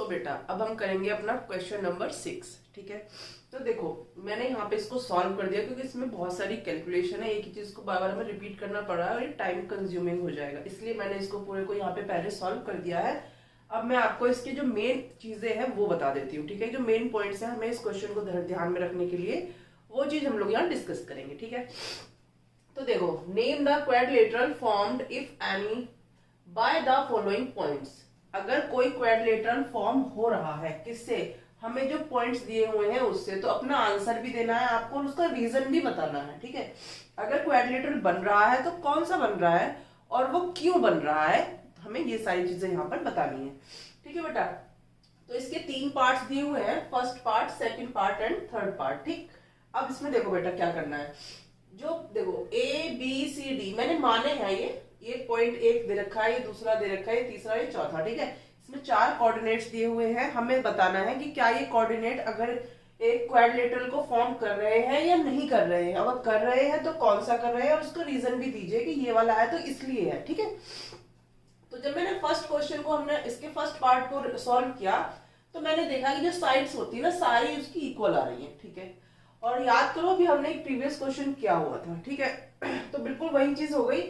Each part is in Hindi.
बेटा अब हम करेंगे अपना क्वेश्चन नंबर 6। ठीक है, तो देखो मैंने यहाँ पे इसको सॉल्व कर दिया क्योंकि इसमें बहुत सारी कैलकुलेशन है, एक ही चीज को बार बार हमें रिपीट करना पड़ रहा है और ये टाइम कंज्यूमिंग हो जाएगा, इसलिए मैंने इसको पूरे को यहाँ पे पहले सॉल्व कर दिया है। अब मैं आपको इसकी जो मेन चीजें हैं वो बता देती हूँ। ठीक है, जो मेन पॉइंट्स है हमें इस क्वेश्चन को ध्यान में रखने के लिए वो चीज हम लोग यहाँ डिस्कस करेंगे। ठीक है, तो देखो, name the quadrilateral formed if any by the following points. अगर कोई क्वाड्रिलेटरल फॉर्म हो रहा है किससे, हमें जो पॉइंट्स दिए हुए हैं उससे, तो अपना आंसर भी देना है आपको और उसका रीजन भी बताना है। ठीक है, अगर क्वाड्रिलेटरल बन रहा है तो कौन सा बन रहा है और वो क्यों बन रहा है, हमें ये सारी चीजें यहाँ पर बतानी है। ठीक है बेटा, तो इसके 3 पार्ट्स दिए हुए हैं, first part, second part and third part. ठीक, अब इसमें देखो बेटा क्या करना है, जो देखो ए बी सी डी मैंने माने हैं, ये पॉइंट 1 दे रखा है, ये दूसरा दे रखा है, ये तीसरा, ये चौथा। ठीक है, इसमें 4 कोऑर्डिनेट्स दिए हुए हैं, हमें बताना है कि क्या ये कोऑर्डिनेट अगर एक क्वाड्रिलेटरल को फॉर्म कर रहे हैं या नहीं कर रहे हैं। अगर कर रहे हैं तो कौन सा कर रहे हैं और उसका रीजन भी दीजिए कि ये वाला है तो इसलिए है। ठीक है, तो जब मैंने फर्स्ट क्वेश्चन को, हमने इसके फर्स्ट पार्ट को सॉल्व किया तो मैंने देखा कि जो साइड्स होती है ना सारी उसकी इक्वल आ रही है। ठीक है, और याद करो अभी हमने एक प्रीवियस क्वेश्चन किया हुआ था। ठीक है, तो बिल्कुल वही चीज हो गई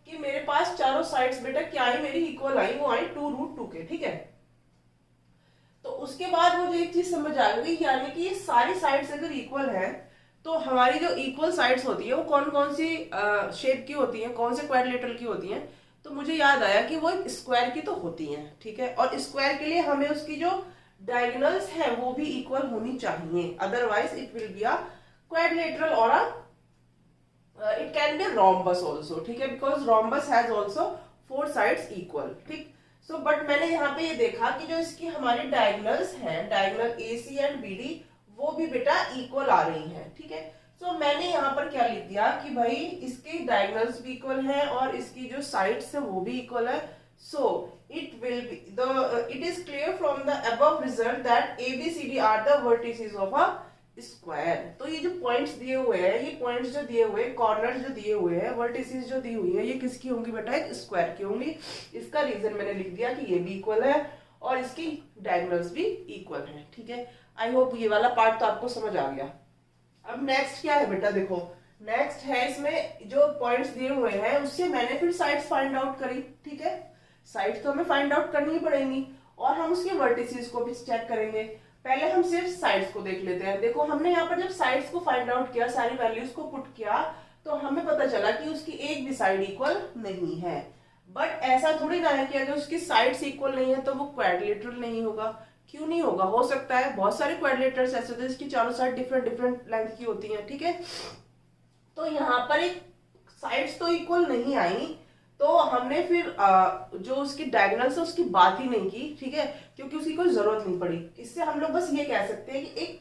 कि मेरे पास चारों साइड्स बेटा क्या आई, मेरी इक्वल आई, वो आई 2√2 के। ठीक है, तो उसके बाद मुझे एक चीज समझ आ गई, यानी कि ये सारी साइड्स अगर इक्वल है तो हमारी जो इक्वल साइड्स होती है वो कौन कौन सी शेप की होती है, कौन से क्वाड्रिलेटरल की होती है। तो मुझे याद आया कि वो स्क्वायर की तो होती है। ठीक है, और स्क्वायर के लिए हमें उसकी जो डायगोनल्स है वो भी इक्वल होनी चाहिए, otherwise it will be a quadrilateral और it can be rhombus also. ठीक है, because rhombus has also 4 sides equal. ठीक, सो बट मैंने यहाँ पे ये देखा कि जो इसकी हमारी डायगोनल्स हैं, diagonal A C and B D, वो भी बेटा इक्वल आ रही हैं। ठीक है, सो मैंने यहाँ पर क्या लिख दिया कि भाई इसकी डायगोनल्स भी इक्वल हैं और इसकी जो साइड्स है वो भी इक्वल है। So it will be it is clear from the above result that ABCD are the vertices of a square। तो ये जो पॉइंट्स दिए हुए हैं, ये पॉइंट्स जो दिए हुए हैं, कॉर्नर्स जो दिए हुए हैं, वर्टिसेस जो दी हुई है, ये किसकी होंगी बेटा, एक स्क्वायर की होंगी। इसका रीजन मैंने लिख दिया कि ये भी इक्वल है और इसकी डायगोनल्स भी इक्वल है। ठीक है, आई होप ये वाला पार्ट तो आपको समझ आ गया। अब नेक्स्ट क्या है बेटा, देखो नेक्स्ट है इसमें जो पॉइंट्स दिए हुए हैं उससे मैंने फिर साइड्स फाइंड आउट करी। ठीक है, साइड्स तो हमें फाइंड आउट करनी ही पड़ेंगी और हम उसके वर्टिसेस को भी चेक करेंगे। पहले हम सिर्फ साइड्स को देख लेते हैं। देखो हमने यहाँ पर जब साइड्स को फाइंड आउट किया, सारी वैल्यूज को पुट किया, तो हमें पता चला कि उसकी एक भी साइड इक्वल नहीं है। बट ऐसा थोड़ी ना है कि अगर उसकी साइड्स इक्वल नहीं है तो वो क्वाड्रिलेटरल नहीं होगा। क्यों नहीं होगा, हो सकता है, बहुत सारे क्वाड्रिलेटर्स ऐसे होते हैं जिसकी चारों साइड डिफरेंट डिफरेंट लेंथ की होती हैं। ठीक है, तो यहाँ पर एक साइड्स तो इक्वल नहीं आई तो हमने फिर जो उसकी डायगोनल्स है उसकी बात ही नहीं की। ठीक है, क्योंकि उसकी कोई जरूरत नहीं पड़ी। इससे हम लोग बस ये कह सकते हैं कि एक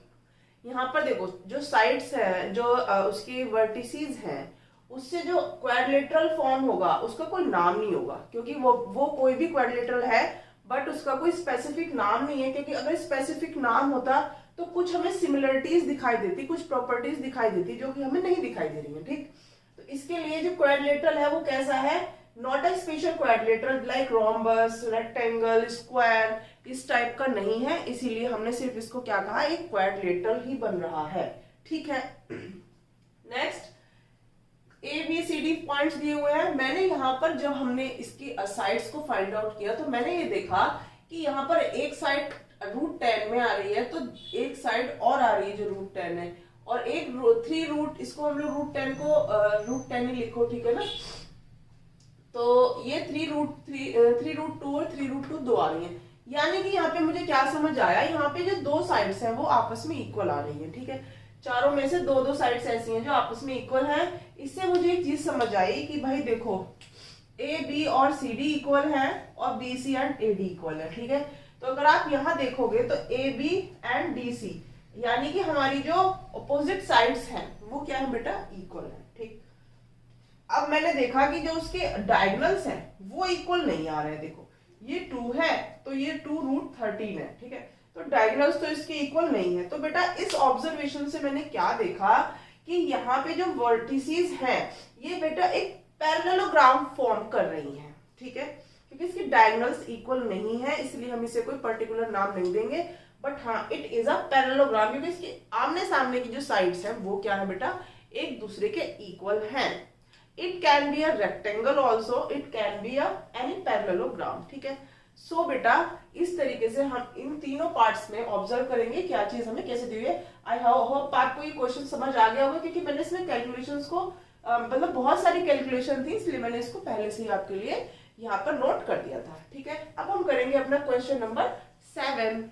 यहाँ पर देखो जो साइड्स है, जो उसकी वर्टिसेस हैं, उससे जो क्वाड्रिलेटरल फॉर्म होगा उसका कोई नाम नहीं होगा, क्योंकि वो कोई भी क्वाड्रिलेटरल है बट उसका कोई स्पेसिफिक नाम नहीं है। क्योंकि अगर स्पेसिफिक नाम होता तो कुछ हमें सिमिलरिटीज दिखाई देती, कुछ प्रॉपर्टीज दिखाई देती जो कि हमें नहीं दिखाई दे रही है। ठीक, तो इसके लिए जो क्वाड्रिलेटरल है वो कैसा है, not a special quadrilateral like rhombus, rectangle, square, इस टाइप का नहीं है, इसीलिए हमने सिर्फ इसको क्या कहा, एक क्वाड्रिलेटरल ही बन रहा है। ठीक है, next A B C D points दिए हुए हैं। मैंने यहाँ पर जब हमने इसकी साइड्स को फाइंड आउट किया तो मैंने ये देखा कि यहाँ पर एक साइड √10 में आ रही है, तो एक साइड और आ रही है जो √10 है, और एक 3 रूट, इसको हम लोग √10 को √10 ही लिखो। ठीक है ना, तो ये 3√2 और 3√2 दो आ रही है, यानी कि यहाँ पे मुझे क्या समझ आया, यहाँ पे जो दो साइड्स हैं वो आपस में इक्वल आ रही है। ठीक है, चारों में से दो साइड्स ऐसी हैं जो आपस में इक्वल हैं। इससे मुझे एक चीज समझ आई कि भाई देखो ए बी और सी डी इक्वल है और B C and A D equal है। ठीक है, तो अगर आप यहाँ देखोगे तो A B and D C, यानी कि हमारी जो अपोजिट साइड्स हैं वो क्या है बेटा, इक्वल है। ठीक, अब मैंने देखा कि जो उसके डायगोनल्स हैं वो इक्वल नहीं आ रहे हैं। देखो ये 2 है तो ये 2√13 है। ठीक है, तो डायगोनल्स तो इसके इक्वल नहीं है। तो बेटा इस ऑब्जर्वेशन से मैंने क्या देखा कि यहाँ पे जो वर्टिसेस हैं ये बेटा एक पैरेललोग्राम फॉर्म कर रही हैं। ठीक है, क्योंकि इसकी डायगोनल्स इक्वल नहीं है इसलिए हम इसे कोई पर्टिकुलर नाम नहीं देंगे, बट हाँ इट इज अ पैरेललोग्राम क्योंकि इसके आमने सामने की जो साइड्स हैं वो क्या है बेटा, एक दूसरे के इक्वल हैं। It can be a rectangle also, it can be a any parallelogram, ठीक है। सो बेटा इस तरीके से हम इन तीनों पार्ट्स में ऑब्जर्व करेंगे क्या चीज हमें कैसे दी हुई है। आई होप आपको ये क्वेश्चन समझ आ गया होगा क्योंकि मैंने इसमें कैलकुलेशंस को मतलब बहुत सारी कैलकुलेशन थी इसलिए मैंने इसको पहले से ही आपके लिए यहाँ पर नोट कर दिया था, ठीक है। अब हम करेंगे अपना क्वेश्चन नंबर 7।